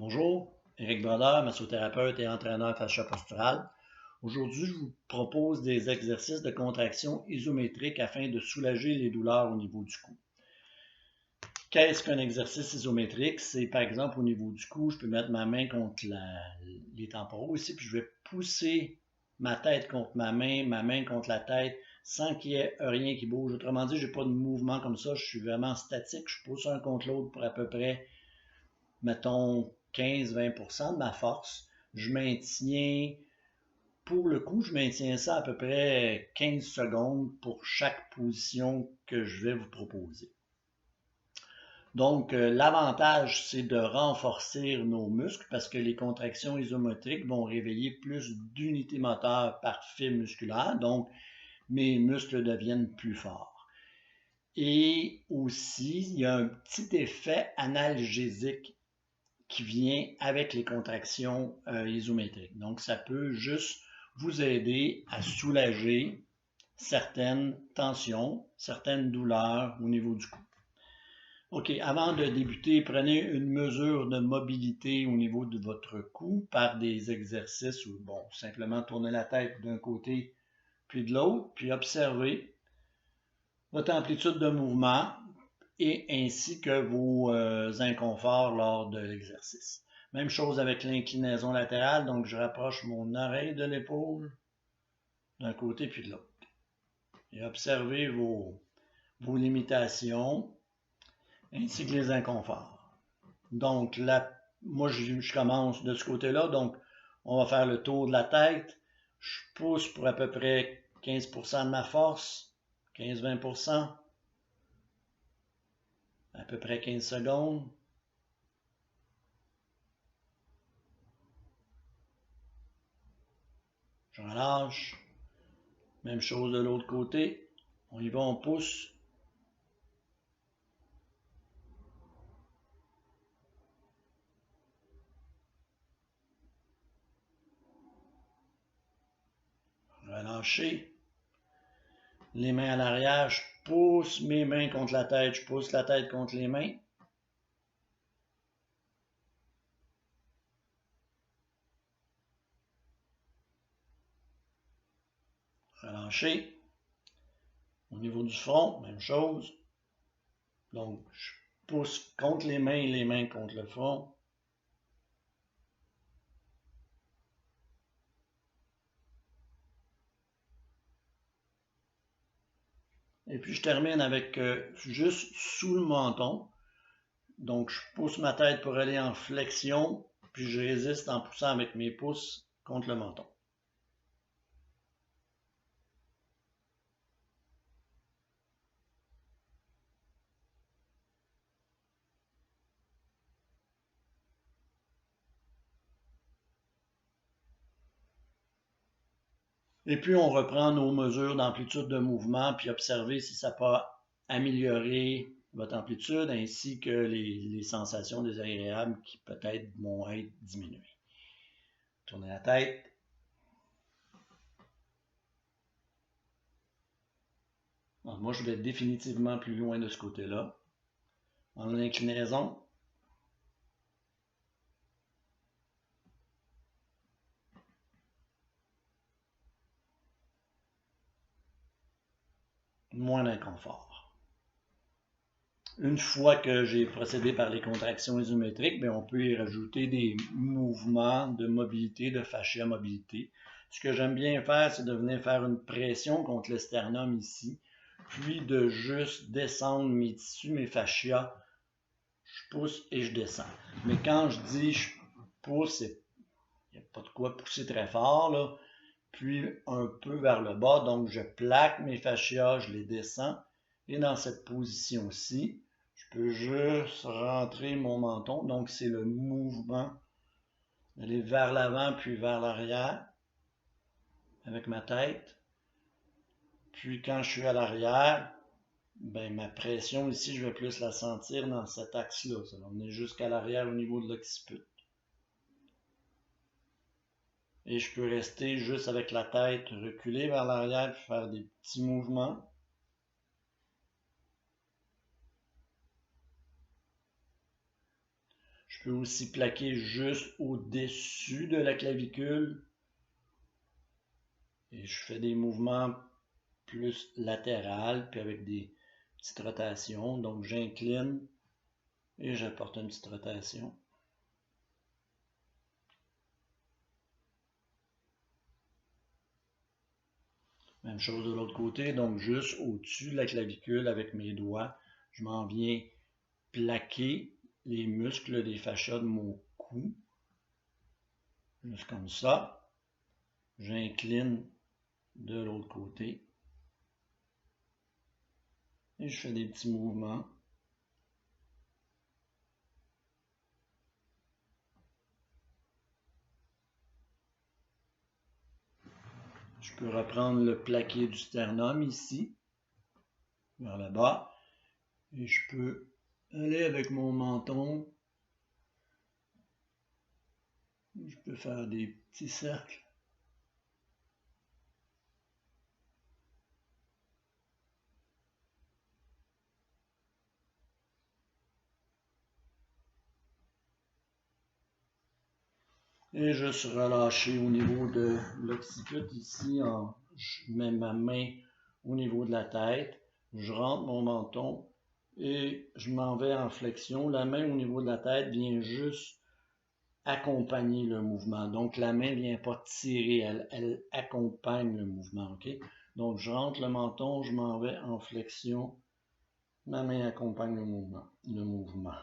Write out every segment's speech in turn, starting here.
Bonjour, Éric Brodeur, massothérapeute et entraîneur fascia-postural. Aujourd'hui, je vous propose des exercices de contraction isométrique afin de soulager les douleurs au niveau du cou. Qu'est-ce qu'un exercice isométrique? C'est par exemple au niveau du cou, je peux mettre ma main contre les temporaux ici, puis je vais pousser ma tête contre ma main contre la tête, sans qu'il y ait rien qui bouge. Autrement dit, je n'ai pas de mouvement comme ça, je suis vraiment statique, je pousse un contre l'autre pour à peu près, mettons, 15-20% de ma force. Je maintiens, pour le coup, je maintiens ça à peu près 15 secondes pour chaque position que je vais vous proposer. Donc, l'avantage, c'est de renforcer nos muscles parce que les contractions isométriques vont réveiller plus d'unités moteurs par fibre musculaire. Donc, mes muscles deviennent plus forts. Et aussi, il y a un petit effet analgésique qui vient avec les contractions isométriques. Donc, ça peut juste vous aider à soulager certaines tensions, certaines douleurs au niveau du cou. OK, avant de débuter, prenez une mesure de mobilité au niveau de votre cou par des exercices où, bon, simplement tourner la tête d'un côté puis de l'autre, puis observez votre amplitude de mouvement et ainsi que vos inconforts lors de l'exercice. Même chose avec l'inclinaison latérale, donc je rapproche mon oreille de l'épaule d'un côté puis de l'autre. Et observez vos limitations ainsi que les inconforts. Donc là, moi je commence de ce côté-là, donc on va faire le tour de la tête. Je pousse pour à peu près 15% de ma force, 15-20%. À peu près 15 secondes. Je relâche. Même chose de l'autre côté. On y va, on pousse. Relâcher. Les mains à l'arrière, je pousse mes mains contre la tête, je pousse la tête contre les mains. Relâcher. Au niveau du front, même chose. Donc, je pousse contre les mains contre le front. Et puis, je termine avec juste sous le menton. Donc, je pousse ma tête pour aller en flexion, puis je résiste en poussant avec mes pouces contre le menton. Et puis, on reprend nos mesures d'amplitude de mouvement, puis observer si ça peut améliorer votre amplitude ainsi que les sensations désagréables qui peut-être vont être diminuées. Tournez la tête. Alors, moi, je vais définitivement plus loin de ce côté-là. En inclinaison. Moins d'inconfort. Une fois que j'ai procédé par les contractions isométriques, bien, on peut y rajouter des mouvements de mobilité, de fascia mobilité. Ce que j'aime bien faire, c'est de venir faire une pression contre le sternum ici, puis de juste descendre mes tissus, mes fascias. Je pousse et je descends. Mais quand je dis je pousse, il n'y a pas de quoi pousser très fort, là. Puis un peu vers le bas, donc je plaque mes fascias, je les descends. Et dans cette position-ci, je peux juste rentrer mon menton. Donc, c'est le mouvement d'aller vers l'avant puis vers l'arrière avec ma tête. Puis, quand je suis à l'arrière, ben, ma pression ici, je vais plus la sentir dans cet axe-là. Ça va venir jusqu'à l'arrière au niveau de l'occiput. Et je peux rester juste avec la tête reculée vers l'arrière puis faire des petits mouvements. Je Je peux aussi plaquer juste au-dessus de la clavicule. Et je fais des mouvements plus latérales, puis avec des petites rotations. Donc j'incline et j'apporte une petite rotation. Même chose de l'autre côté, donc juste au-dessus de la clavicule avec mes doigts, je m'en viens plaquer les muscles des fascias de mon cou. Juste comme ça. J'incline de l'autre côté. Et je fais des petits mouvements. Je peux reprendre le plaqué du sternum ici, vers le bas. Et je peux aller avec mon menton. Je peux faire des petits cercles. Et juste relâcher au niveau de l'occiput ici. Je mets ma main au niveau de la tête. Je rentre mon menton et je m'en vais en flexion. La main au niveau de la tête vient juste accompagner le mouvement. Donc la main ne vient pas tirer, elle accompagne le mouvement. Okay? Donc je rentre le menton, je m'en vais en flexion. Ma main accompagne le mouvement.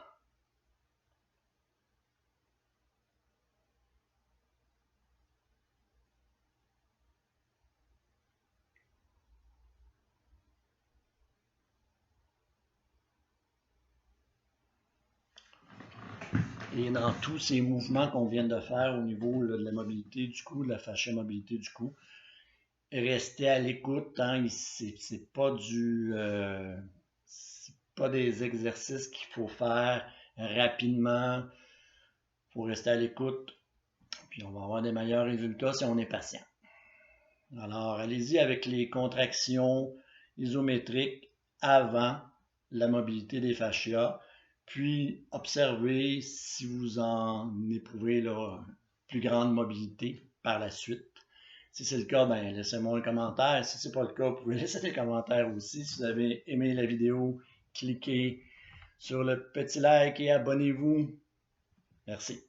Et dans tous ces mouvements qu'on vient de faire au niveau de la mobilité du cou, de la fascia mobilité du cou, restez à l'écoute. Hein, c'est pas c'est pas des exercices qu'il faut faire rapidement. Il faut rester à l'écoute. Puis on va avoir des meilleurs résultats si on est patient. Alors, allez-y avec les contractions isométriques avant la mobilité des fascias. Puis, observez si vous en éprouvez là, plus grande mobilité par la suite. Si c'est le cas, ben, laissez-moi un commentaire. Si ce n'est pas le cas, vous pouvez laisser des commentaires aussi. Si vous avez aimé la vidéo, cliquez sur le petit like et abonnez-vous. Merci.